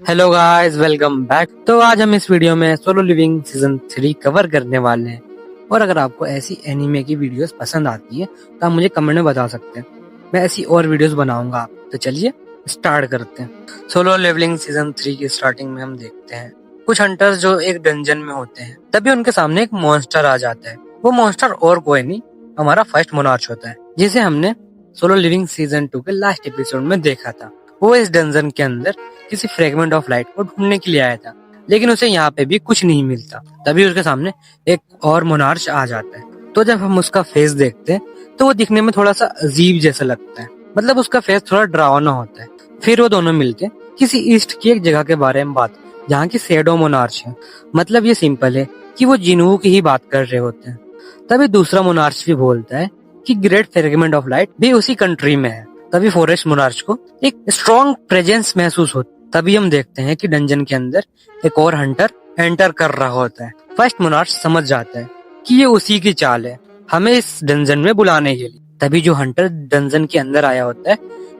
Hello guys, welcome back. तो आज हम इस वीडियो में सोलो लिविंग सीजन 3 कवर करने वाले हैं। और अगर आपको ऐसी एनीमे की वीडियोस पसंद आती है तो आप मुझे कमेंट में बता सकते हैं, मैं ऐसी और वीडियोस बनाऊंगा। तो चलिए स्टार्ट करते हैं। सोलो लेवलिंग सीजन 3 की स्टार्टिंग में हम देखते हैं कुछ हंटर्स जो एक डंजन में होते हैं। तभी उनके सामने एक मॉन्स्टर आ जाता है। वो मॉन्स्टर और कोई नहीं, हमारा फर्स्ट मोनार्च होता है, जिसे हमने सोलो लिविंग सीजन 2 के लास्ट एपिसोड में देखा था। वो इस डंजन के अंदर किसी फ्रेगमेंट ऑफ लाइट को ढूंढने के लिए आया था, लेकिन उसे यहाँ पे भी कुछ नहीं मिलता। तभी उसके सामने एक और मोनार्च आ जाता है। तो जब हम उसका फेस देखते हैं तो वो दिखने में थोड़ा सा अजीब जैसा लगता है, मतलब उसका फेस थोड़ा डरावना होता है। फिर वो दोनों मिलके किसी ईस्ट की एक जगह के बारे में बात, जहाँ की शैडो मोनार्च है। मतलब ये सिंपल है कि वो जिन्हू की ही बात कर रहे होते हैं। तभी दूसरा मोनार्च भी बोलता है कि ग्रेट फ्रेगमेंट ऑफ लाइट भी उसी कंट्री में है। तभी फॉरेस्ट मोनार्च को एक स्ट्रॉन्ग प्रेजेंस महसूस होता है। तभी हम देखते हैं कि डंजन के अंदर एक और हंटर एंटर कर रहा होता है। फर्स्ट मोनार्च समझ जाता है कि ये उसी की चाल है, हमें इस डंजन में बुलाने के लिए। तभी जो हंटर डंजन के अंदर आया होता है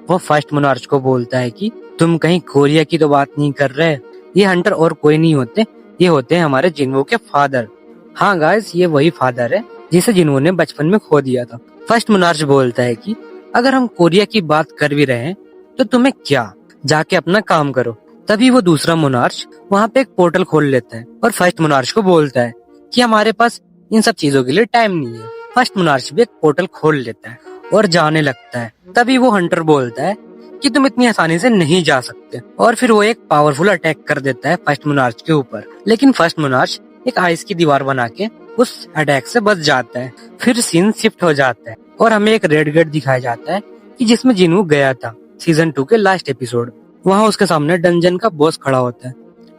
वो फर्स्ट मोनार्च को बोलता है कि तुम कहीं कोरिया की तो बात नहीं कर रहे। ये हंटर और कोई नहीं होते, ये होते हैं हमारे जिन्हो के फादर। हाँ गाइस, ये वही फादर है जिसे जिन्हो ने बचपन में खो दिया था। फर्स्ट मोनार्च बोलता है कि अगर हम कोरिया की बात कर भी रहे हैं तो तुम्हें क्या, जाके अपना काम करो। तभी वो दूसरा मोनार्च वहाँ पे एक पोर्टल खोल लेता है और फर्स्ट मोनार्च को बोलता है कि हमारे पास इन सब चीजों के लिए टाइम नहीं है। फर्स्ट मोनार्च भी एक पोर्टल खोल लेता है और जाने लगता है। तभी वो हंटर बोलता है कि तुम इतनी आसानी से नहीं जा सकते, और फिर वो एक पावरफुल अटैक कर देता है फर्स्ट मोनार्च के ऊपर। लेकिन फर्स्ट मोनार्च एक आइस की दीवार बना के उस अटैक से बच जाता है। फिर सीन शिफ्ट हो जाता है और हमें एक रेड गेट दिखाया जाता है कि जिसमें जिन्हू गया था सीजन 2 के लास्ट एपिसोड। वहाँ उसके सामने डंजन का बॉस खड़ा होता है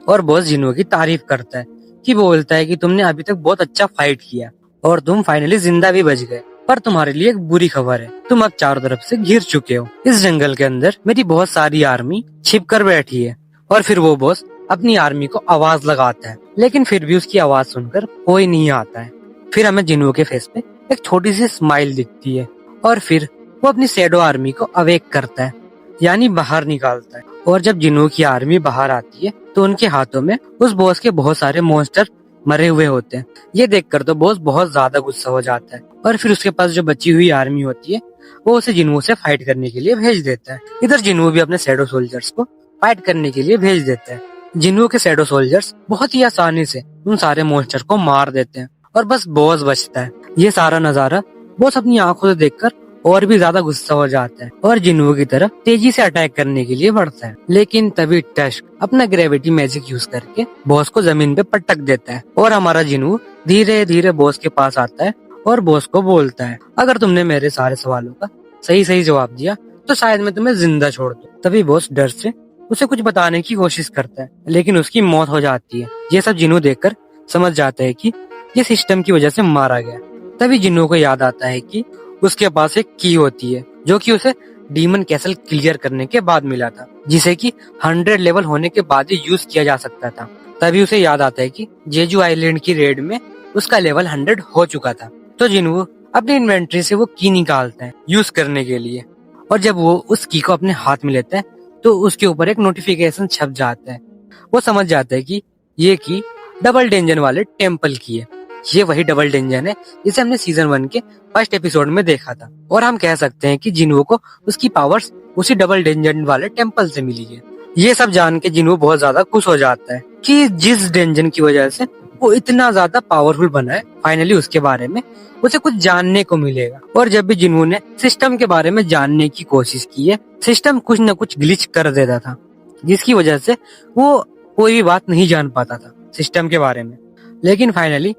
और बॉस जिन्हू की तारीफ करता है कि बोलता है कि तुमने अभी तक बहुत अच्छा फाइट किया और तुम फाइनली जिंदा भी बच गए। पर तुम्हारे लिए एक बुरी खबर है, तुम अब चारों तरफ से घिर चुके हो। इस जंगल के अंदर मेरी बहुत सारी आर्मी छिप कर बैठी है। और फिर वो बॉस अपनी आर्मी को आवाज लगाता है, लेकिन फिर भी उसकी आवाज सुनकर कोई नहीं आता है। फिर हमें जिन्हू के फेस पे एक छोटी सी स्माइल दिखती है और फिर वो अपनी शैडो आर्मी को अवेक करता है, यानी बाहर निकालता है। और जब जिन्हू की आर्मी बाहर आती है तो उनके हाथों में उस बॉस के बहुत सारे मॉन्स्टर मरे हुए होते हैं। ये देखकर तो बॉस बहुत ज्यादा गुस्सा हो जाता है और फिर उसके पास जो बची हुई आर्मी होती है वो उसे जिन्हू से फाइट करने के लिए भेज देता है। इधर जिन्हू भी अपने शैडो सोल्जर्स को फाइट करने के लिए भेज देता है। जिन्हू के शैडो सोल्जर्स बहुत ही आसानी से उन सारे मॉन्स्टर को मार देते हैं और बस बॉस बचता है। ये सारा नजारा बॉस अपनी आंखों से देखकर और भी ज्यादा गुस्सा हो जाता है और जिन्हू की तरफ तेजी से अटैक करने के लिए बढ़ता है। लेकिन तभी टस्क अपना ग्रेविटी मैजिक यूज करके बॉस को जमीन पे पटक देता है और हमारा जिन्हू धीरे धीरे बॉस के पास आता है और बॉस को बोलता है, अगर तुमने मेरे सारे सवालों का सही सही जवाब दिया तो शायद मैं तुम्हें जिंदा छोड़ दूं। तभी बॉस डर से उसे कुछ बताने की कोशिश करता है, लेकिन उसकी मौत हो जाती है। ये सब जिन्हू देखकर समझ जाता है कि ये सिस्टम की वजह से मारा गया। तभी जिन्हू को याद आता है कि उसके पास एक की होती है जो कि उसे डीमन कैसल क्लियर करने के बाद मिला था, जिसे कि 100 लेवल होने के बाद ही यूज किया जा सकता था। तभी उसे याद आता है कि जेजू आइलैंड की रेड में उसका लेवल 100 हो चुका था। तो जिन्हू अपनी इन्वेंट्री से वो की निकालता है यूज करने के लिए, और जब वो उस की को अपने हाथ में लेता है तो उसके ऊपर एक नोटिफिकेशन छप जाता है। वो समझ जाता है कि ये की डबल डेंजन वाले टेम्पल की है। ये वही डबल डेंजन है जिसे हमने सीजन 1 के फर्स्ट एपिसोड में देखा था, और हम कह सकते हैं कि जिन्हू को उसकी पावर्स उसी डबल डेंजन वाले टेम्पल से मिली है। ये सब जान के जिन्हू बहुत ज्यादा खुश हो जाता है कि जिस डेंजन की वजह से वो इतना ज्यादा पावरफुल बना है, फाइनली उसके बारे में उसे कुछ जानने को मिलेगा। और जब भी जिन्हू ने सिस्टम के बारे में जानने की कोशिश की है, सिस्टम कुछ न कुछ ग्लिच कर देता था, जिसकी वजह से वो कोई भी बात नहीं जान पाता था सिस्टम के बारे में। लेकिन फाइनली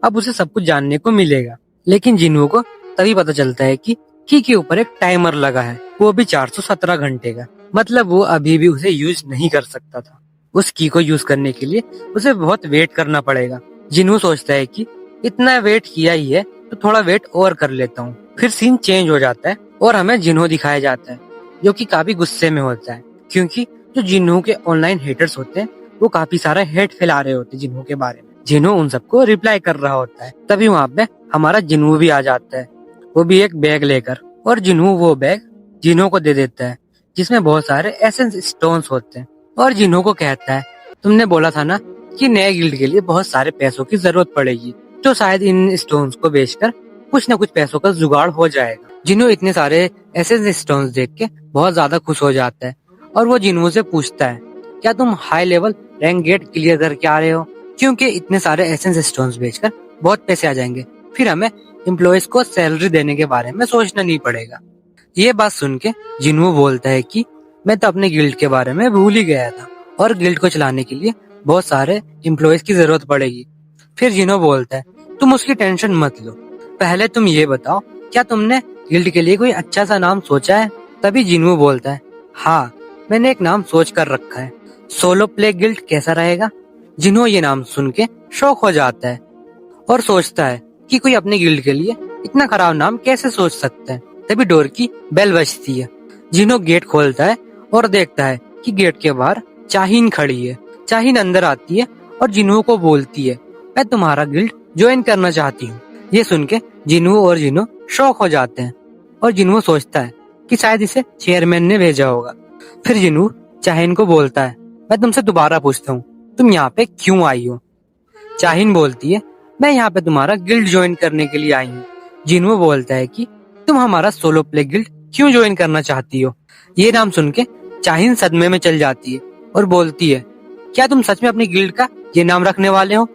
अब उसे सब कुछ जानने को मिलेगा। लेकिन जिन्हू को तभी पता चलता है कि की के ऊपर एक टाइमर लगा है, वो भी 417 घंटे का। मतलब वो अभी भी उसे यूज नहीं कर सकता था। उस की को यूज करने के लिए उसे बहुत वेट करना पड़ेगा। जिन्हू सोचता है कि इतना वेट किया ही है तो थोड़ा वेट और कर लेता हूँ। फिर सीन चेंज हो जाता है और हमें जिन्हू दिखाया जाता है जो कि काफी गुस्से में होता है, क्योंकि जो जिन्हू के ऑनलाइन हेटर्स होते हैं वो काफी सारा हेट फैला रहे होते हैं जिन्हू के बारे में। जिन्हू उन सबको रिप्लाई कर रहा होता है। तभी वहाँ पे हमारा जिन्हू भी आ जाता है, वो भी एक बैग लेकर, और जिन्हू वो बैग जिन्हू को दे देता है जिसमें बहुत सारे एसेंस स्टोन्स होते हैं। और जिन्हों को कहता है तुमने बोला था ना कि नए गिल्ड के लिए बहुत सारे पैसों की जरूरत पड़ेगी, तो शायद इन स्टोन्स को बेचकर कुछ न कुछ पैसों का जुगाड़ हो जाएगा। जिन्हों इतने सारे एसेंस स्टोन्स देख के बहुत ज्यादा खुश हो जाता है और वो जिन्हों से पूछता है क्या तुम high level rank get clear करके आ रहे हो, क्योंकि इतने सारे एसेंस स्टोन्स बेचकर बहुत पैसे आ जाएंगे, फिर हमें एम्प्लॉयज को सैलरी देने के बारे में सोचना नहीं पड़ेगा। ये बात सुन के जिन्हों बोलता है कि मैं तो अपने गिल्ड के बारे में भूल ही गया था और गिल्ड को चलाने के लिए बहुत सारे एम्प्लॉयज की जरूरत पड़ेगी। फिर जिन्हों बोलता है तुम उसकी टेंशन मत लो, पहले तुम ये बताओ क्या तुमने गिल्ड के लिए कोई अच्छा सा नाम सोचा है। तभी जिन्हों बोलता है हाँ, मैंने एक नाम सोच कर रखा है, सोलो प्ले गिल्ड कैसा रहेगा। जिन्हों ये नाम सुन के शौक हो जाता है और सोचता है कि कोई अपने गिल्ड के लिए इतना खराब नाम कैसे सोच सकता है। तभी डोर की बेल बजती है। जिन्हों गेट खोलता है और देखता है कि गेट के बाहर चाहिन खड़ी है। चाहिन अंदर आती है और जिन्हों को बोलती है मैं तुम्हारा गिल्ड ज्वाइन करना चाहती हूँ। ये सुन के जिन्हों शौक हो जाते हैं और जिन्हों सोचता है कि शायद इसे चेयरमैन ने भेजा होगा। फिर जिन्हों चाहिन को बोलता है मैं तुमसे दोबारा पूछता हूँ तुम यहाँ पे क्यों आई हो। चाहिन बोलती है मैं यहाँ पे तुम्हारा गिल्ड ज्वाइन करने के लिए आई हूँ। जिन्हों बोलता है कि तुम हमारा सोलो प्ले गिल्ड क्यों ज्वाइन करना चाहती हो। ये नाम सुन के चाहिन सदमे में चल जाती है और बोलती है क्या तुम सच में अपनी गिल्ड का ये नाम रखने वाले हो।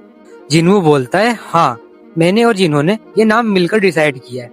जिन्हों बोलता है हाँ, मैंने और जिन्हों ने ये नाम मिलकर डिसाइड किया है।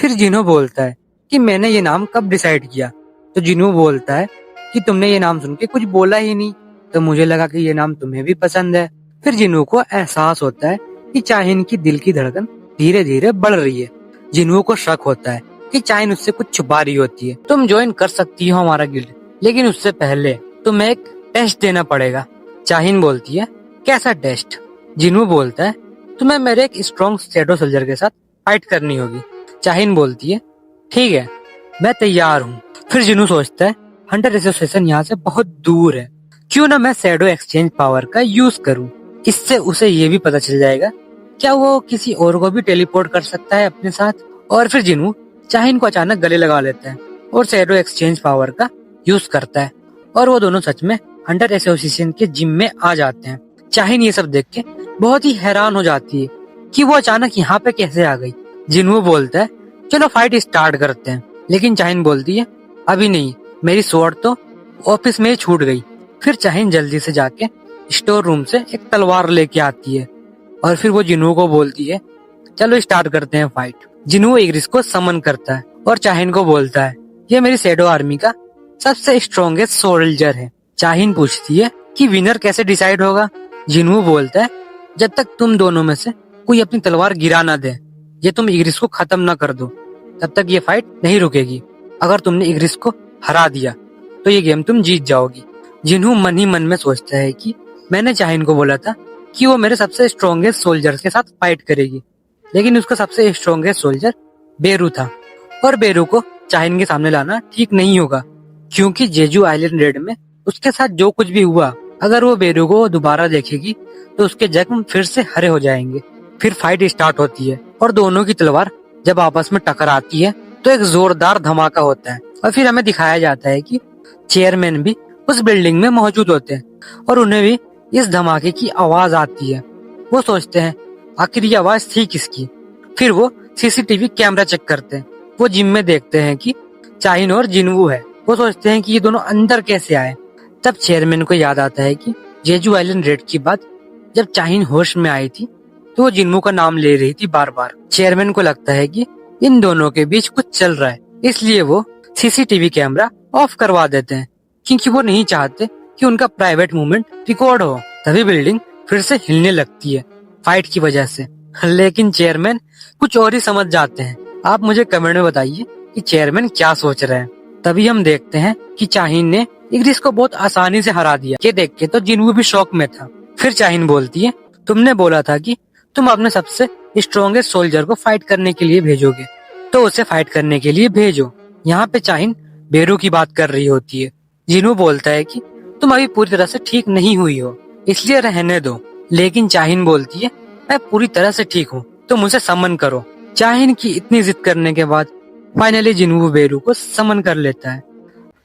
फिर जिन्हों बोलता है कि मैंने ये नाम कब डिसाइड किया। तो जिन्हों बोलता है कि तुमने ये नाम सुन के कुछ बोला ही नहीं, तो मुझे लगा कि ये नाम तुम्हें भी पसंद है। फिर जिन्हों को एहसास होता है कि चाहिन की दिल की धड़कन धीरे धीरे बढ़ रही है। जिन्हों को शक होता है कि चाहिन उससे कुछ छुपा रही होती है। तुम ज्वाइन कर सकती हो हमारा गिल्ड, लेकिन उससे पहले तुम्हें एक टेस्ट देना पड़ेगा। चाहिन बोलती है कैसा टेस्ट। जिन्हों बोलता है तुम्हें मेरे एक स्ट्रॉन्ग शैडो सोल्जर के साथ फाइट करनी होगी। चाहिन बोलती है ठीक है, मैं तैयार हूँ। फिर जिन्हों सोचता है हंटर एसोसिएशन यहाँ से बहुत दूर है, क्यों ना मैं शैडो एक्सचेंज पावर का यूज करूँ। इससे उसे ये भी पता चल जाएगा क्या वो किसी और को भी टेलीपोर्ट कर सकता है अपने साथ। और फिर जिन्हों चाहिन को अचानक गले लगा लेता है और शैडो एक्सचेंज पावर का यूज करता है और वो दोनों सच में हंटर एसोसिएशन के जिम में आ जाते हैं। चाहिन ये सब देख के बहुत ही हैरान हो जाती है कि वो अचानक यहाँ पे कैसे आ गई। जिन्हों बोलता है चलो फाइट स्टार्ट करते हैं, लेकिन चाहिन बोलती है अभी नहीं, मेरी स्वॉर्ड तो ऑफिस में ही छूट गई। फिर चाहिन जल्दी से जाके स्टोर रूम से एक तलवार लेके आती है और फिर वो जिन्हों को बोलती है चलो स्टार्ट करते हैं फाइट। जिन्हों इग्रिस को समन करता है और चाहिन को बोलता है ये मेरी शैडो आर्मी का सबसे स्ट्रॉन्गेस्ट सोल्जर है। चाहिन पूछती है कि विनर कैसे डिसाइड होगा। जिन्हों बोलता है जब तक तुम दोनों में से कोई अपनी तलवार गिरा ना दे, ये तुम इग्रिस को खत्म ना कर दो, तब तक ये फाइट नहीं रुकेगी। अगर तुमने इग्रिस को हरा दिया तो ये गेम तुम जीत जाओगी। जिन्हों मन ही मन में सोचता है कि मैंने चाहिन को बोला था कि वो मेरे सबसे स्ट्रॉन्गेस्ट सोल्जर के साथ फाइट करेगी, लेकिन उसका सबसे स्ट्रॉन्गेस्ट सोल्जर बेरू था और बेरू को चाहिन के सामने लाना ठीक नहीं होगा, क्योंकि जेजू आइलैंड रेड में उसके साथ जो कुछ भी हुआ, अगर वो बेरू को दोबारा देखेगी तो उसके जख्म फिर से हरे हो जाएंगे। फिर फाइट स्टार्ट होती है और दोनों की तलवार जब आपस में टकराती है तो एक जोरदार धमाका होता है और फिर हमें दिखाया जाता है कि चेयरमैन भी उस बिल्डिंग में मौजूद होते हैं और उन्हें भी इस धमाके की आवाज आती है। वो सोचते हैं आखिर ये आवाज थी किसकी। फिर वो सीसीटीवी कैमरा चेक करते हैं। वो जिम में देखते हैं कि चाहिन और जिन्हों है। वो सोचते हैं कि ये दोनों अंदर कैसे आए। तब चेयरमैन को याद आता है कि जेजू आइलैंड रेड की बात जब चाहिन होश में आई थी तो वो जिन्हों का नाम ले रही थी बार बार। चेयरमैन को लगता है कि इन दोनों के बीच कुछ चल रहा है, इसलिए वो सीसीटीवी कैमरा ऑफ करवा देते हैं, क्योंकि वो नहीं चाहते कि उनका प्राइवेट मूवमेंट रिकॉर्ड हो। तभी बिल्डिंग फिर से हिलने लगती है फाइट की वजह से, लेकिन चेयरमैन कुछ और ही समझ जाते हैं। आप मुझे कमेंट में बताइए कि चेयरमैन क्या सोच रहे हैं। तभी हम देखते हैं कि चाहिन ने इग्रिस को बहुत आसानी से हरा दिया। ये देख के तो जिन्हों भी शौक में था। फिर चाहिन बोलती है तुमने बोला था कि तुम अपने सबसे स्ट्रॉन्गेस्ट सोल्जर को फाइट करने के लिए भेजोगे, तो उसे फाइट करने के लिए भेजो। यहाँ पे चाहिन बेरू की बात कर रही होती है। जिन्हों बोलता है कि तुम अभी पूरी तरह से ठीक नहीं हुई हो, इसलिए रहने दो। लेकिन चाहिन बोलती है मैं पूरी तरह से ठीक हूँ, तो मुझे समन करो। चाहिन की इतनी जिद करने के बाद फाइनली जिन्हों बेरू को समन कर लेता है।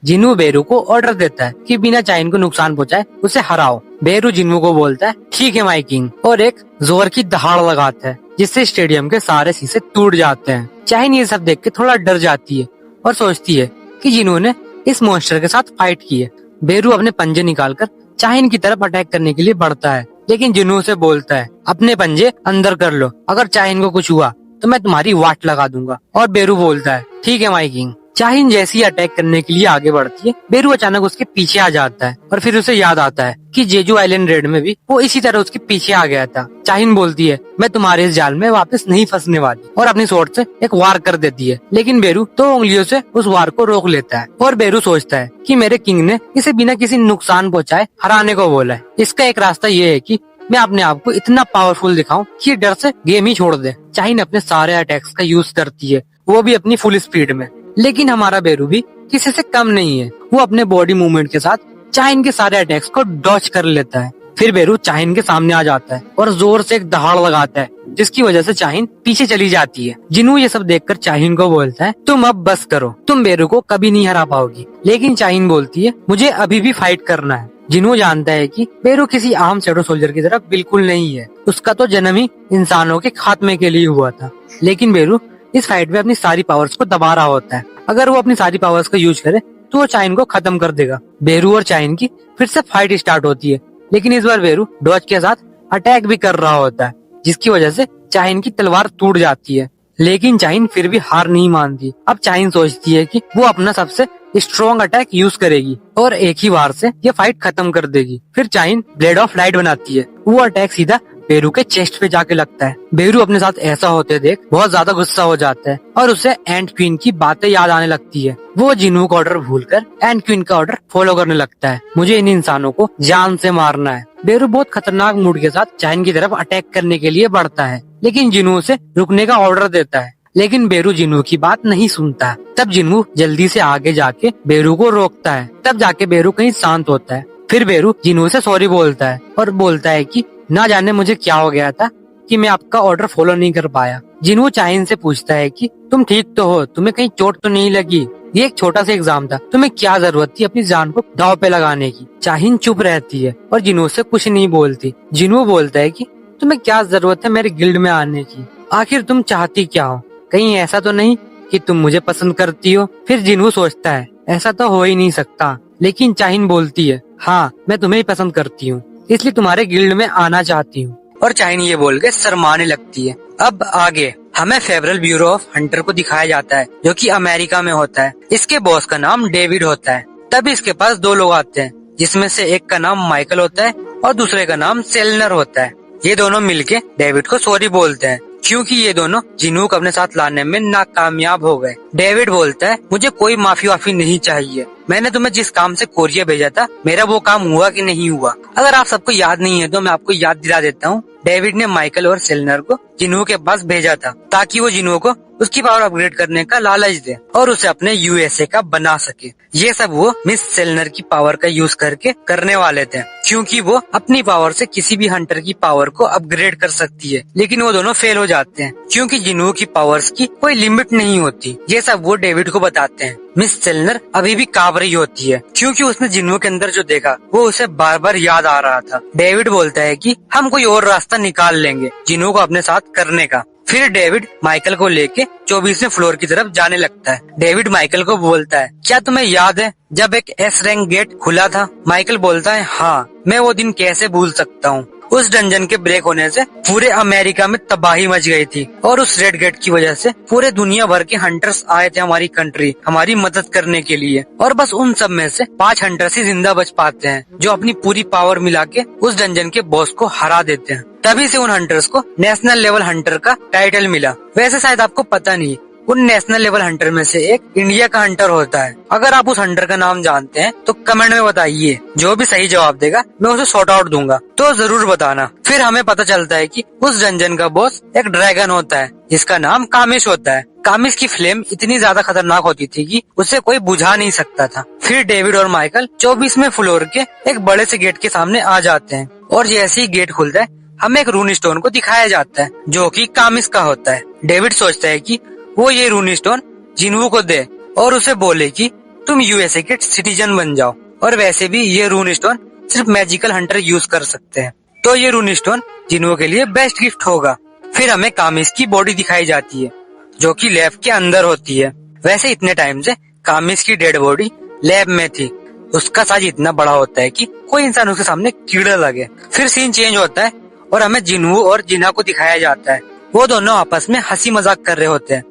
जिन्हू बेरू को ऑर्डर देता है कि बिना चाइन को नुकसान पहुंचाए उसे हराओ। बेरू जिन्हू को बोलता है ठीक है माई किंग, और एक जोर की दहाड़ लगाता है जिससे स्टेडियम के सारे शीशे टूट जाते हैं। चाइन ये सब देख के थोड़ा डर जाती है और सोचती है कि जिन्हू ने इस मॉन्स्टर के साथ फाइट की है। बेरू अपने पंजे निकालकर चाइन की तरफ अटैक करने के लिए बढ़ता है, लेकिन जिन्हू से बोलता है अपने पंजे अंदर कर लो, अगर चाइन को कुछ हुआ तो मैं तुम्हारी वाट लगा दूंगा। और बेरू बोलता है ठीक है माई किंग। चाइन जैसी अटैक करने के लिए आगे बढ़ती है, बेरू अचानक उसके पीछे आ जाता है और फिर उसे याद आता है कि जेजू आइलैंड रेड में भी वो इसी तरह उसके पीछे आ गया था। चाइन बोलती है मैं तुम्हारे इस जाल में वापस नहीं फंसने वाली, और अपनी स्वॉर्ड से एक वार कर देती है, लेकिन बेरू 2 उंगलियों से उस वार को रोक लेता है। और बेरू सोचता है कि मेरे किंग ने इसे बिना किसी नुकसान पहुंचाए हराने को बोला है। इसका एक रास्ता ये है कि मैं अपने आप को इतना पावरफुल दिखाऊं कि डर से गेम ही छोड़ दे। चाइन अपने सारे अटैक्स का यूज करती है, वो भी अपनी फुल स्पीड में, लेकिन हमारा बेरू भी किसी से कम नहीं है। वो अपने बॉडी मूवमेंट के साथ चाइन के सारे अटैक्स को डॉच कर लेता है। फिर बेरू चाइन के सामने आ जाता है और जोर से एक दहाड़ लगाता है, जिसकी वजह से चाइन पीछे चली जाती है। जिन्हू ये सब देखकर चाइन को बोलता है तुम अब बस करो, तुम बेरू को कभी नहीं हरा पाओगी। लेकिन चाइन बोलती है मुझे अभी भी फाइट करना है। जिन्हू जानता है कि बेरू किसी आम शैडो सोल्जर की तरफ बिल्कुल नहीं है, उसका तो जन्म ही इंसानों के खात्मे के लिए हुआ था। लेकिन बेरू इस फाइट में अपनी सारी पावर्स को दबा रहा होता है। अगर वो अपनी सारी पावर्स का यूज करे तो वो चाइन को खत्म कर देगा। बेरू और चाइन की फिर से फाइट स्टार्ट होती है, लेकिन इस बार बेरू डॉज के साथ अटैक भी कर रहा होता है, जिसकी वजह से चाइन की तलवार टूट जाती है। लेकिन चाइन फिर भी हार नहीं मानती। अब चाइन सोचती है कि वो अपना सबसे स्ट्रॉन्ग अटैक यूज करेगी और एक ही बार से ये फाइट खत्म कर देगी। फिर चाइन ब्लेड ऑफ लाइट बनाती है। वो अटैक सीधा बेरू के चेस्ट पे जाके लगता है। बेरू अपने साथ ऐसा होते देख बहुत ज्यादा गुस्सा हो जाता है और उसे एंट क्वीन की बातें याद आने लगती है। वो जिन्हू का ऑर्डर भूलकर एंट क्वीन का ऑर्डर फॉलो करने लगता है। मुझे इन इंसानों को जान से मारना है। बेरू बहुत खतरनाक मूड के साथ चाइन की तरफ अटैक करने के लिए बढ़ता है, लेकिन जिन्हू उसे रुकने का ऑर्डर देता है। लेकिन बेरू जिन्हू की बात नहीं सुनता। तब जिन्हू जल्दी से आगे जाके बेरू को रोकता है। तब जाके बेरू कहीं शांत होता है। फिर बेरू जिन्हू से सॉरी बोलता है और बोलता है कि ना जाने मुझे क्या हो गया था कि मैं आपका ऑर्डर फॉलो नहीं कर पाया। जिन्हू चाइन से पूछता है कि तुम ठीक तो हो, तुम्हें कहीं चोट तो नहीं लगी? ये एक छोटा सा एग्जाम था, तुम्हें क्या जरूरत थी अपनी जान को दांव पे लगाने की? चाइन चुप रहती है और जिन्हू से कुछ नहीं बोलती। जिन्हू बोलता है कि तुम्हें क्या जरूरत है मेरे गिल्ड में आने की? आखिर तुम चाहती क्या हो? कहीं ऐसा तो नहीं कि तुम मुझे पसंद करती हो? फिर जिन्हू सोचता है ऐसा तो हो ही नहीं सकता, लेकिन चाइन बोलती है हाँ मैं तुम्हें ही पसंद करती हूँ, इसलिए तुम्हारे गिल्ड में आना चाहती हूँ। और चाइन ये बोल के शर्माने लगती है। अब आगे हमें फेडरल ब्यूरो ऑफ हंटर को दिखाया जाता है, जो कि अमेरिका में होता है। इसके बॉस का नाम डेविड होता है। तब इसके पास 2 लोग आते हैं, जिसमें से एक का नाम माइकल होता है और दूसरे का नाम सेलनर होता है। ये दोनों मिलके डेविड को सॉरी बोलते हैं, क्योंकि ये दोनों जिन्हू को अपने साथ लाने में नाकामयाब हो गए। डेविड बोलता है मुझे कोई माफी वाफी नहीं चाहिए, मैंने तुम्हें जिस काम से कोरिया भेजा था मेरा वो काम हुआ कि नहीं हुआ? अगर आप सबको याद नहीं है तो मैं आपको याद दिला देता हूँ। डेविड ने माइकल और सेलनर को जिन्हू के पास भेजा था ताकि वो जिन्हू को उसकी पावर अपग्रेड करने का लालच दे और उसे अपने यूएसए का बना सके। ये सब वो मिस सेलनर की पावर का यूज करके करने वाले थे, क्योंकि वो अपनी पावर से किसी भी हंटर की पावर को अपग्रेड कर सकती है। लेकिन वो दोनों फेल हो जाते हैं, क्योंकि जिन्हू की पावर्स की कोई लिमिट नहीं होती। ये सब वो डेविड को बताते हैं। मिस सेलनर अभी भी कांप रही होती है, क्योंकि उसने जिन्हू के अंदर जो देखा वो उसे बार बार याद आ रहा था। डेविड बोलता है कि हम कोई और रास्ता निकाल लेंगे जिन्हू को अपने साथ करने का। फिर डेविड माइकल को लेके 24वें फ्लोर की तरफ जाने लगता है। डेविड माइकल को बोलता है क्या तुम्हें याद है जब एक एस रैंक गेट खुला था? माइकल बोलता है हाँ, मैं वो दिन कैसे भूल सकता हूँ। उस डंजन के ब्रेक होने से पूरे अमेरिका में तबाही मच गई थी और उस रेड गेट की वजह से पूरे दुनिया भर के हंटर्स आए थे हमारी कंट्री हमारी मदद करने के लिए, और बस उन सब में से 5 हंटर्स ही जिंदा बच पाते हैं, जो अपनी पूरी पावर मिला के उस डंजन के बॉस को हरा देते हैं। तभी से उन हंटर्स को नेशनल लेवल हंटर का टाइटल मिला। वैसे शायद आपको पता नहीं, उन नेशनल लेवल हंटर में से एक इंडिया का हंटर होता है। अगर आप उस हंटर का नाम जानते हैं तो कमेंट में बताइए, जो भी सही जवाब देगा मैं उसे शॉर्ट आउट दूंगा, तो जरूर बताना। फिर हमें पता चलता है कि उस डंजन का बॉस एक ड्रैगन होता है, जिसका नाम कामिश होता है। कामिश की फ्लेम इतनी ज्यादा खतरनाक होती थी कि उसे कोई बुझा नहीं सकता था। फिर डेविड और माइकल 24वें फ्लोर के एक बड़े से गेट के सामने आ जाते हैं, और जैसे ही गेट खुलता है हमें एक रून स्टोन को दिखाया जाता है, जो कि कामिश का होता है। डेविड सोचता है कि वो ये रून स्टोन जिन्हू को दे और उसे बोले कि तुम यूएसए के सिटीजन बन जाओ, और वैसे भी ये रून स्टोन सिर्फ मैजिकल हंटर यूज कर सकते हैं, तो ये रून स्टोन जिन्हों के लिए बेस्ट गिफ्ट होगा। फिर हमें कामिस की बॉडी दिखाई जाती है जो कि लैब के अंदर होती है। वैसे इतने टाइम से कामिस की डेड बॉडी लैब में थी। उसका साइज इतना बड़ा होता है कि कोई इंसान उसके सामने कीड़ा लगे। फिर सीन चेंज होता है और हमें जिन्हू और जिन्हा को दिखाया जाता है। वो दोनों आपस में हंसी मजाक कर रहे होते हैं।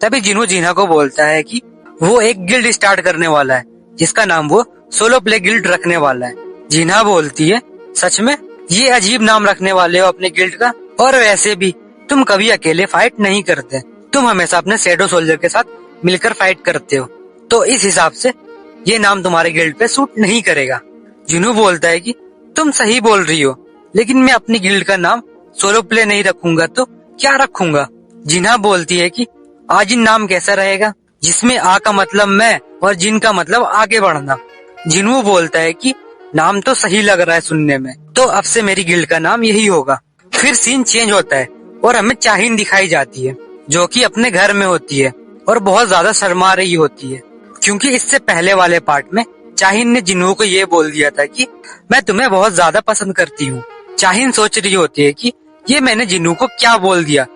तभी जिन्हू जिन्हा को बोलता है कि वो एक गिल्ड स्टार्ट करने वाला है जिसका नाम वो सोलो प्ले गिल्ड रखने वाला है। जिन्हा बोलती है, सच में ये अजीब नाम रखने वाले हो अपने गिल्ड का, और वैसे भी तुम कभी अकेले फाइट नहीं करते, तुम हमेशा अपने शैडो सोल्जर के साथ मिलकर फाइट करते हो, तो इस हिसाब से ये नाम तुम्हारे गिल्ड पे सूट नहीं करेगा। जिन्हू बोलता है कि तुम सही बोल रही हो, लेकिन मैं अपनी गिल्ड का नाम सोलो प्ले नहीं रखूंगा तो क्या रखूंगा। जिन्हा बोलती है कि आजिन नाम कैसा रहेगा, जिसमें आ का मतलब मैं और जिन का मतलब आगे बढ़ना। जिन्हू बोलता है कि नाम तो सही लग रहा है सुनने में, तो अब से मेरी गिल्ड का नाम यही होगा। फिर सीन चेंज होता है और हमें चाहिन दिखाई जाती है जो कि अपने घर में होती है और बहुत ज्यादा शर्मा रही होती है, क्योंकि इससे पहले वाले पार्ट में चाहिन ने जिन्हू को ये बोल दिया था कि मैं तुम्हें बहुत ज्यादा पसंद करती हूँ। चाहिन सोच रही होती है कि ये मैंने जिन्हू को क्या बोल दिया,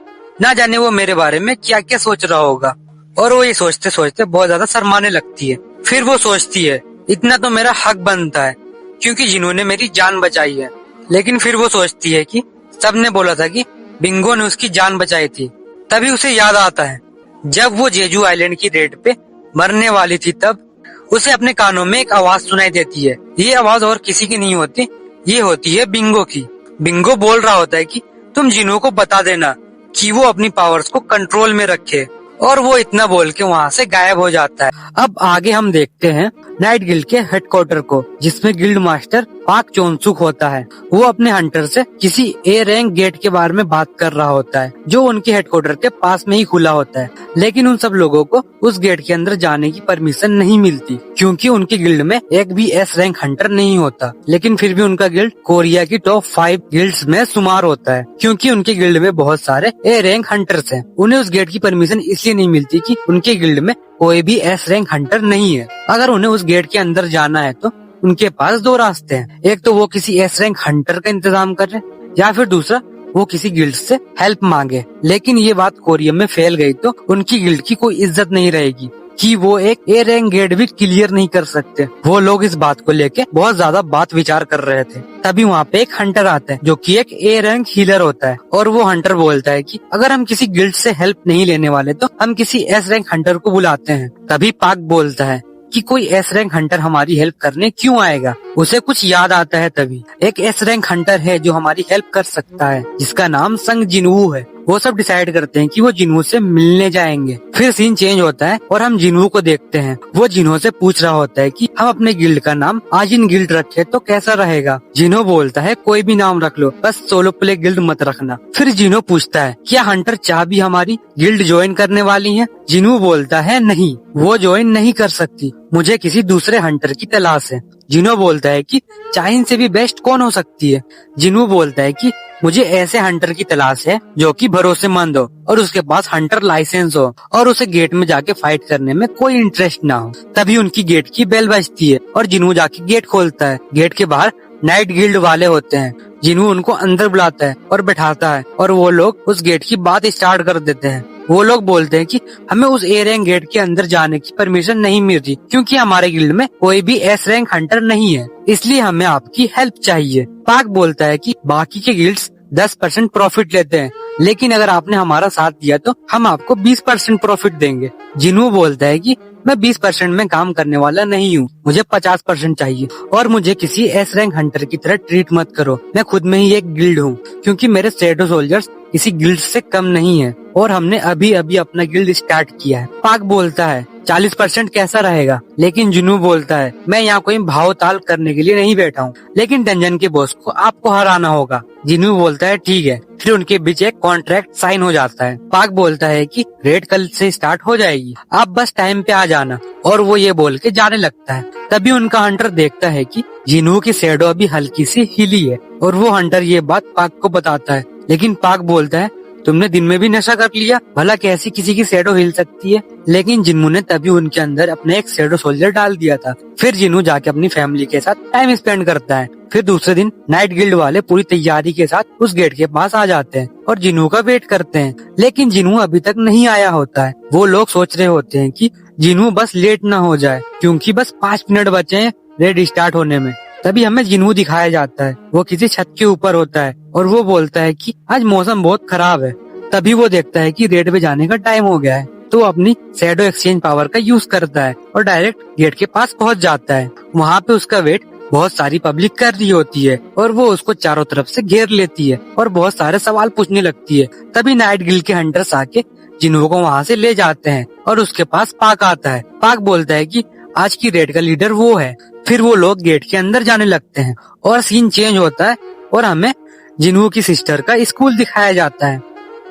ना जाने वो मेरे बारे में क्या क्या सोच रहा होगा, और वो ये सोचते सोचते बहुत ज्यादा शर्माने लगती है। फिर वो सोचती है इतना तो मेरा हक बनता है क्योंकि जिन्होंने मेरी जान बचाई है, लेकिन फिर वो सोचती है कि सबने बोला था कि बिंगो ने उसकी जान बचाई थी। तभी उसे याद आता है जब वो जेजू आइलैंड की रेड पे मरने वाली थी, तब उसे अपने कानों में एक आवाज सुनाई देती है। ये आवाज और किसी की नहीं होती, ये होती है बिंगो की। बिंगो बोल रहा होता है कि तुम जिन्हों को बता देना कि वो अपनी पावर्स को कंट्रोल में रखे, और वो इतना बोल के वहाँ से गायब हो जाता है। अब आगे हम देखते हैं नाइट गिल्ड के हेडक्वार्टर को, जिसमें गिल्ड मास्टर पाक चोनसुक होता है। वो अपने हंटर से किसी ए रैंक गेट के बारे में बात कर रहा होता है जो उनके हेडक्वार्टर के पास में ही खुला होता है, लेकिन उन सब लोगों को उस गेट के अंदर जाने की परमिशन नहीं मिलती क्योंकि उनकी गिल्ड में एक भी एस रैंक हंटर नहीं होता। लेकिन फिर भी उनका गिल्ड कोरिया की टॉप 5 गिल्ड्स में शुमार होता है क्योंकि उनके गिल्ड में बहुत सारे ए रैंक हंटर्स हैं। उन्हें उस गेट की परमिशन इसलिए नहीं मिलती कि उनके गिल्ड में कोई भी एस रैंक हंटर नहीं है। अगर उन्हें उस गेट के अंदर जाना है तो उनके पास 2 रास्ते हैं, एक तो वो किसी एस रैंक हंटर का इंतजाम करे या फिर दूसरा वो किसी गिल्ड से हेल्प मांगे। लेकिन ये बात कोरिया में फैल गई तो उनकी गिल्ड की कोई इज्जत नहीं रहेगी कि वो एक ए रैंक गेट भी क्लियर नहीं कर सकते। वो लोग इस बात को लेके बहुत ज्यादा बात विचार कर रहे थे। तभी वहाँ पे एक हंटर आता है जो कि एक ए रैंक हीलर होता है, और वो हंटर बोलता है कि अगर हम किसी गिल्ड से हेल्प नहीं लेने वाले तो हम किसी एस रैंक हंटर को बुलाते हैं। तभी पाक बोलता है कि कोई एस रैंक हंटर हमारी हेल्प करने क्यों आएगा। उसे कुछ याद आता है, तभी एक एस रैंक हंटर है जो हमारी हेल्प कर सकता है जिसका नाम संग जिन्हू है। वो सब डिसाइड करते हैं कि वो जिन्हू से मिलने जाएंगे। फिर सीन चेंज होता है और हम जिन्हू को देखते हैं। वो जिन्हू से पूछ रहा होता है कि हम अपने गिल्ड का नाम आजिन गिल्ड रखे तो कैसा रहेगा। जिन्हू बोलता है कोई भी नाम रख लो, बस सोलो प्ले गिल्ड मत रखना। फिर जिन्हू पूछता है क्या हंटर चाह भी हमारी गिल्ड ज्वाइन करने वाली है। जिन्हू बोलता है नहीं, वो ज्वाइन नहीं कर सकती, मुझे किसी दूसरे हंटर की तलाश है। जिन्हू बोलता है कि चाहिन से भी बेस्ट कौन हो सकती है। जिन्हू बोलता है कि मुझे ऐसे हंटर की तलाश है जो कि भरोसेमंद हो और उसके पास हंटर लाइसेंस हो और उसे गेट में जाके फाइट करने में कोई इंटरेस्ट ना हो। तभी उनकी गेट की बेल बजती है और जिन्हू जाके गेट खोलता है। गेट के बाहर नाइट गिल्ड वाले होते हैं। जिन्हू उनको अंदर बुलाता है और बैठाता है और वो लोग उस गेट की बात स्टार्ट कर देते हैं। वो लोग बोलते हैं कि हमें उस ए रैंक गेट के अंदर जाने की परमिशन नहीं मिल रही क्योंकि हमारे गिल्ड में कोई भी एस रैंक हंटर नहीं है, इसलिए हमें आपकी हेल्प चाहिए। पाक बोलता है कि बाकी के गिल्ड्स 10% प्रॉफिट लेते हैं, लेकिन अगर आपने हमारा साथ दिया तो हम आपको 20% प्रॉफिट देंगे। जिन्हू बोलता है कि मैं 20% में काम करने वाला नहीं हूँ, मुझे 50% चाहिए और मुझे किसी एस रैंक हंटर की तरह ट्रीट मत करो। मैं खुद में ही एक गिल्ड हूँ क्योंकि मेरे शैडो सोल्जर्स किसी गिल्ड से कम नहीं है और हमने अभी अभी अपना गिल्ड स्टार्ट किया है। पाक बोलता है 40% कैसा रहेगा, लेकिन जुनू बोलता है मैं यहाँ कोई भाव ताल करने के लिए नहीं बैठा हूँ, लेकिन डंजन के बॉस को आपको हराना होगा। जिनू बोलता है ठीक है। फिर उनके बीच एक कॉन्ट्रैक्ट साइन हो जाता है। पाक बोलता है कि रेड कल से स्टार्ट हो जाएगी, आप बस टाइम पे आ जाना, और वो ये बोल के जाने लगता है। तभी उनका हंटर देखता है कि जिनू की शैडो अभी हल्की सी हिली है और वो हंटर ये बात पाक को बताता है, लेकिन पाक बोलता है तुमने दिन में भी नशा कर लिया, भला कैसी किसी की शैडो हिल सकती है। लेकिन जिन्नू ने तभी उनके अंदर अपने एक शैडो सोल्जर डाल दिया था। फिर जिन्नू जाके अपनी फैमिली के साथ टाइम स्पेंड करता है। फिर दूसरे दिन नाइट गिल्ड वाले पूरी तैयारी के साथ उस गेट के पास आ जाते हैं और जिन्नू का वेट करते हैं, लेकिन जिन्नू अभी तक नहीं आया होता है। वो लोग सोच रहे होते हैं कि जिन्नू बस लेट ना हो जाए, क्योंकि बस 5 मिनट बचे हैं रेड स्टार्ट होने में। तभी हमें जिन्नू दिखाया जाता है। वो किसी छत के ऊपर होता है और वो बोलता है कि आज मौसम बहुत खराब है। तभी वो देखता है कि रेड पे जाने का टाइम हो गया है, तो वो अपनी शैडो एक्सचेंज पावर का यूज करता है और डायरेक्ट गेट के पास पहुंच जाता है। वहाँ पे उसका वेट बहुत सारी पब्लिक कर रही होती है और वो उसको चारों तरफ से घेर लेती है और बहुत सारे सवाल पूछने लगती है। तभी नाइट गिल्ड के हंटर्स आके जिन्नू को वहाँ से ले जाते हैं और उसके पास पाक आता है। पाक बोलता है कि आज की रेड का लीडर वो है। फिर वो लोग गेट के अंदर जाने लगते हैं और सीन चेंज होता है और हमें जिन्नू की सिस्टर का स्कूल दिखाया जाता है।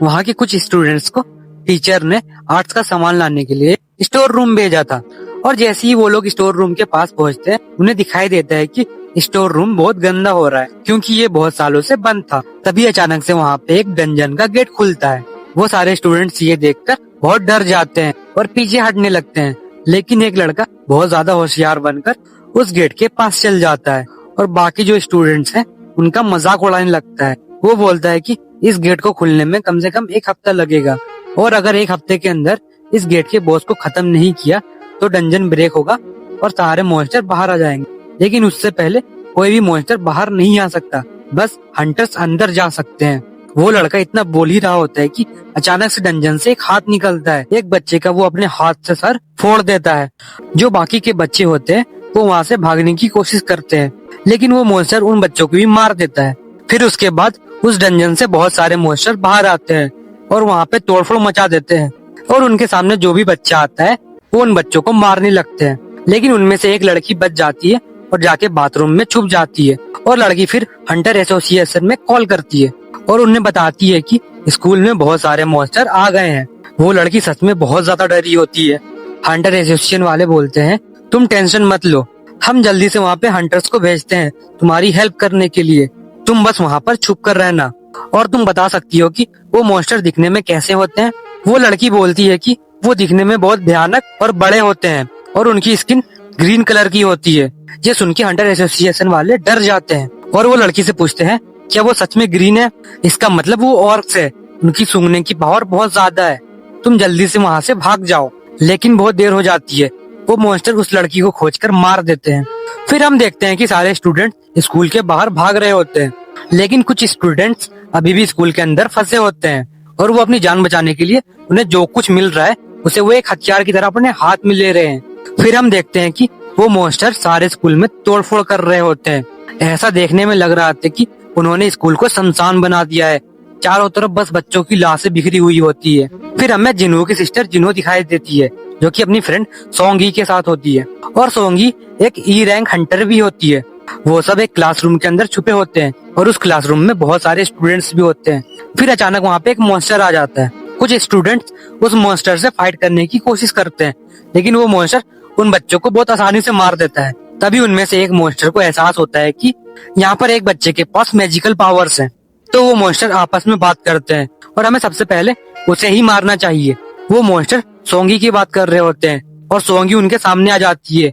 वहाँ के कुछ स्टूडेंट्स को टीचर ने आर्ट्स का सामान लाने के लिए स्टोर रूम भेजा था और जैसे ही वो लोग स्टोर रूम के पास पहुँचते हैं, उन्हें दिखाई देता है कि स्टोर रूम बहुत गंदा हो रहा है, क्योंकि ये बहुत सालों से बंद था। तभी अचानक से वहाँ पे एक डंजन का गेट खुलता है। वो सारे स्टूडेंट्स ये देखकर बहुत डर जाते हैं और पीछे हटने लगते हैं, लेकिन एक लड़का बहुत ज्यादा होशियार बनकर उस गेट के पास चल जाता है और बाकी जो स्टूडेंट्स हैं उनका मजाक उड़ाने लगता है। वो बोलता है कि इस गेट को खुलने में कम से कम 1 हफ्ता लगेगा और अगर 1 हफ्ते के अंदर इस गेट के बॉस को खत्म नहीं किया तो डंजन ब्रेक होगा और सारे मॉन्स्टर बाहर आ जाएंगे। लेकिन उससे पहले कोई भी मॉन्स्टर बाहर नहीं आ सकता, बस हंटर्स अंदर जा सकते हैं। वो लड़का इतना बोल ही रहा होता है कि अचानक से डंजन से एक हाथ निकलता है। एक बच्चे का वो अपने हाथ से सर फोड़ देता है। जो बाकी के बच्चे होते हैं वो वहाँ से भागने की कोशिश करते हैं, लेकिन वो मॉन्स्टर उन बच्चों को भी मार देता है। फिर उसके बाद उस डंजन से बहुत सारे मॉन्स्टर बाहर आते हैं और वहाँ पे तोड़फोड़ मचा देते हैं और उनके सामने जो भी बच्चा आता है वो उन बच्चों को मारने लगते हैं। लेकिन उनमें से एक लड़की बच जाती है और जाके बाथरूम में छुप जाती है और लड़की फिर हंटर एसोसिएशन में कॉल करती है और उन्हें बताती है कि स्कूल में बहुत सारे मॉन्स्टर आ गए हैं। वो लड़की सच में बहुत ज्यादा डरी होती है। हंटर एसोसिएशन वाले बोलते हैं, तुम टेंशन मत लो, हम जल्दी से वहाँ पे हंटर्स को भेजते हैं तुम्हारी हेल्प करने के लिए। तुम बस वहाँ पर छुप कर रहना और तुम बता सकती हो कि वो मॉन्स्टर दिखने में कैसे होते हैं। वो लड़की बोलती है कि वो दिखने में बहुत भयानक और बड़े होते हैं और उनकी स्किन ग्रीन कलर की होती है। ये सुन के हंटर एसोसिएशन वाले डर जाते हैं और वो लड़की से पूछते हैं, क्या वो सच में ग्रीन है? इसका मतलब वो ऑर्क्स है, उनकी सूंघने की पावर बहुत ज्यादा है, तुम जल्दी से वहाँ से भाग जाओ। लेकिन बहुत देर हो जाती है, वो मॉन्स्टर उस लड़की को खोजकर मार देते हैं। फिर हम देखते हैं कि सारे स्टूडेंट स्कूल के बाहर भाग रहे होते हैं, लेकिन कुछ स्टूडेंट्स अभी भी स्कूल के अंदर फंसे होते हैं और वो अपनी जान बचाने के लिए उन्हें जो कुछ मिल रहा है उसे वो एक हथियार की तरह अपने हाथ में ले रहे हैं। फिर हम देखते हैं कि वो मॉन्स्टर सारे स्कूल में तोड़फोड़ कर रहे होते हैं। ऐसा देखने में लग रहा था कि उन्होंने स्कूल को शमशान बना दिया है। चारों तरफ बस बच्चों की लाशें बिखरी हुई होती है। फिर हमें जिन्हो की सिस्टर जिन्हो दिखाई देती है, जो कि अपनी फ्रेंड सोंगी के साथ होती है और सोंगी एक ई रैंक हंटर भी होती है। वो सब एक क्लासरूम के अंदर छुपे होते हैं और उस क्लासरूम में बहुत सारे स्टूडेंट्स भी होते हैं। फिर अचानक वहाँ पे एक मॉन्स्टर आ जाता है। कुछ स्टूडेंट्स उस मॉन्स्टर से फाइट करने की कोशिश करते हैं, लेकिन वो मॉन्स्टर उन बच्चों को बहुत आसानी से मार देता है। तभी उनमें से एक मॉन्स्टर को एहसास होता है कि यहाँ पर एक बच्चे के पास मैजिकल पावर्स हैं। तो वो मॉन्स्टर आपस में बात करते हैं और हमें सबसे पहले उसे ही मारना चाहिए। वो मॉन्स्टर सोंगी की बात कर रहे होते हैं और सोंगी उनके सामने आ जाती है,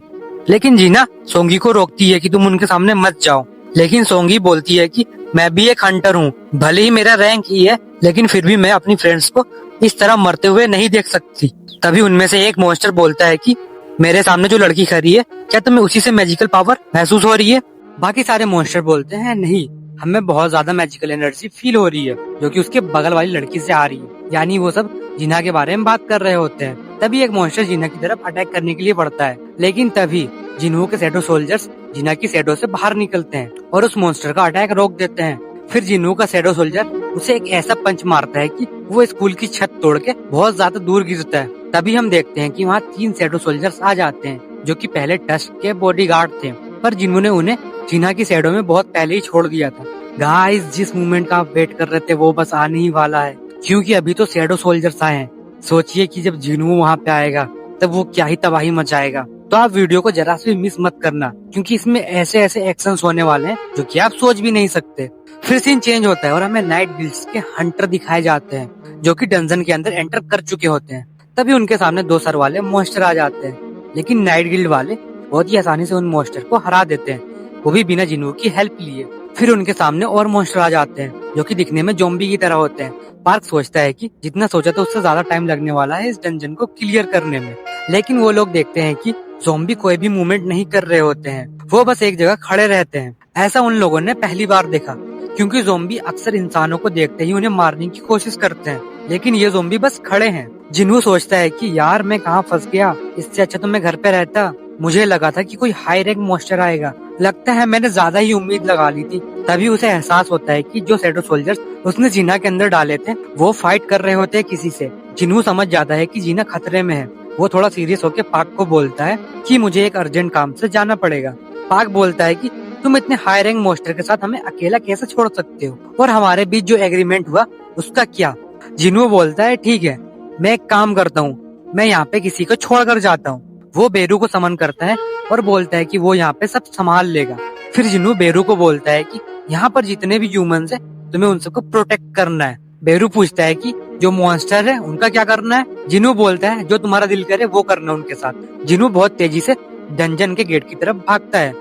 लेकिन जीना सोंगी को रोकती है कि तुम उनके सामने मत जाओ। लेकिन सोंगी बोलती है कि मैं भी एक हंटर हूँ, भले ही मेरा रैंक ई है, लेकिन फिर भी मैं अपनी फ्रेंड्स को इस तरह मरते हुए नहीं देख सकती। तभी उनमें से एक मॉन्स्टर बोलता है कि मेरे सामने जो लड़की खड़ी है, क्या तुम्हें उसी से मैजिकल पावर महसूस हो रही है? बाकी सारे मॉन्स्टर बोलते हैं, नहीं, हमें बहुत ज्यादा मैजिकल एनर्जी फील हो रही है, जो कि उसके बगल वाली लड़की से आ रही है। यानी वो सब जिन्हा के बारे में बात कर रहे होते हैं। तभी एक मॉन्स्टर जिन्हा की तरफ अटैक करने के लिए बढ़ता है, लेकिन तभी जिन्हों के शैडो सोल्जर्स जिन्हा की शैडो से बाहर निकलते हैं और उस मॉन्स्टर का अटैक रोक देते हैं। फिर जिन्हों का शैडो सोल्जर उसे एक ऐसा पंच मारता है कि वो स्कूल की छत तोड़ के बहुत ज्यादा दूर गिरता है। तभी हम देखते हैं कि वहाँ 3 शैडो सोल्जर्स आ जाते हैं, जो कि पहले टस्क के बॉडीगार्ड थे, पर जिन्होंने उन्हें जिन्हा की शैडो में बहुत पहले ही छोड़ दिया था। गाइस, जिस मूवमेंट का आप वेट कर रहे थे वो बस आने ही वाला है, क्योंकि अभी तो शैडो सोल्जर्स आए हैं। सोचिए कि जब जिन्हू वहाँ पे आएगा तब वो क्या ही तबाही मचाएगा। तो आप वीडियो को जरा से भी मिस मत करना, क्योंकि इसमें ऐसे ऐसे एक्शंस होने वाले हैं जो कि आप सोच भी नहीं सकते। फिर सीन चेंज होता है और हमें नाइट गिल्ड्स के हंटर दिखाए जाते हैं जो कि डंजन के अंदर एंटर कर चुके होते हैं। तभी उनके सामने 2 सर वाले मॉन्स्टर आ जाते हैं, लेकिन नाइट गिल्ड वाले बहुत ही आसानी से उन मॉन्स्टर को हरा देते हैं, वो भी बिना जिन्हों की हेल्प लिए। फिर उनके सामने और मॉन्स्टर आ जाते हैं जो कि दिखने में ज़ॉम्बी की तरह होते हैं। पार्क सोचता है कि जितना सोचा था उससे ज्यादा टाइम लगने वाला है इस डंजन को क्लियर करने में, लेकिन वो लोग देखते हैं कि ज़ॉम्बी कोई भी मूवमेंट नहीं कर रहे होते हैं, वो बस एक जगह खड़े रहते हैं। ऐसा उन लोगों ने पहली बार देखा, क्योंकि ज़ॉम्बी अक्सर इंसानों को देखते ही उन्हें मारने की कोशिश करते हैं, लेकिन ये ज़ॉम्बी बस खड़े हैं। जिन्हों सोचता है कि यार मैं कहाँ फंस गया, इससे अच्छा तो मैं घर पे रहता। मुझे लगा था कि कोई हाई रैंक मॉन्स्टर आएगा, लगता है मैंने ज्यादा ही उम्मीद लगा ली थी। तभी उसे एहसास होता है कि जो शैडो सोल्जर्स उसने जीना के अंदर डाले थे वो फाइट कर रहे होते हैं किसी से। जिन्हों समझ जाता है कि जीना खतरे में है। वो थोड़ा सीरियस होकर पार्क को बोलता है कि मुझे एक अर्जेंट काम से जाना पड़ेगा। पार्क बोलता है कि तुम इतने हाई रैंक मॉन्स्टर के साथ हमें अकेला कैसे छोड़ सकते हो, और हमारे बीच जो एग्रीमेंट हुआ उसका क्या। जिन्हों बोलता है ठीक है, मैं एक काम करता हूँ, मैं यहाँ पे किसी को छोड़ कर जाता हूँ। वो बेरू को समन करता है और बोलता है कि वो यहाँ पे सब संभाल लेगा। फिर जिन्हों बेरू को बोलता है कि यहाँ पर जितने भी ह्यूमंस हैं तुम्हें उन सबको प्रोटेक्ट करना है। बेरू पूछता है कि जो मॉन्स्टर है उनका क्या करना है। जिन्हों बोलता है जो तुम्हारा दिल करे वो करना उनके साथ। जिन्हों बहुत तेजी से डंजन के गेट की तरफ भागता है,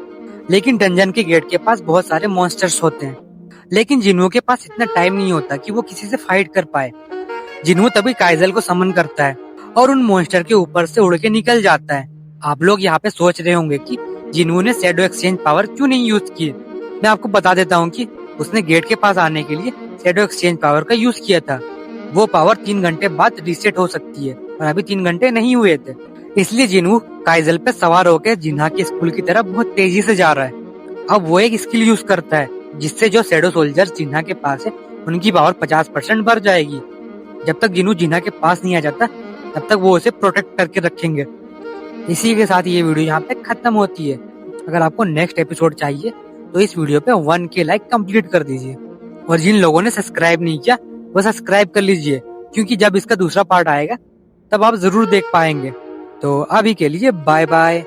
लेकिन डंजन के गेट के पास बहुत सारे मॉन्स्टर्स होते हैं, लेकिन जिन्हों के पास इतना टाइम नहीं होता कि वो किसी से फाइट कर पाए। जिन्हों तभी काइजल को समन करता है और उन मॉन्स्टर के ऊपर से उड़ के निकल जाता है। आप लोग यहाँ पे सोच रहे होंगे कि जिन्हों ने शैडो एक्सचेंज पावर क्यों नहीं यूज की। मैं आपको बता देता हूँ कि उसने गेट के पास आने के लिए शैडो एक्सचेंज पावर का यूज किया था। वो पावर 3 घंटे बाद रीसेट हो सकती है और अभी 3 घंटे नहीं हुए थे, इसलिए जिन्हों काइजल पे सवार होकर जिन्हा के स्कूल की तरफ बहुत तेजी से जा रहा है। अब वो एक स्किल यूज करता है जिससे जो शैडो सोल्जर्स जिन्हा के पास है उनकी पावर 50% बढ़ जाएगी। जब तक जिन्हों जिन्हा के पास नहीं आ जाता तब तक वो उसे प्रोटेक्ट करके रखेंगे। इसी के साथ ये वीडियो यहाँ पे खत्म होती है। अगर आपको नेक्स्ट एपिसोड चाहिए तो इस वीडियो पे 1K लाइक कंप्लीट कर दीजिए, और जिन लोगों ने सब्सक्राइब नहीं किया वो सब्सक्राइब कर लीजिए, क्योंकि जब इसका दूसरा पार्ट आएगा तब आप जरूर देख पाएंगे। तो अभी के लिए बाय बाय।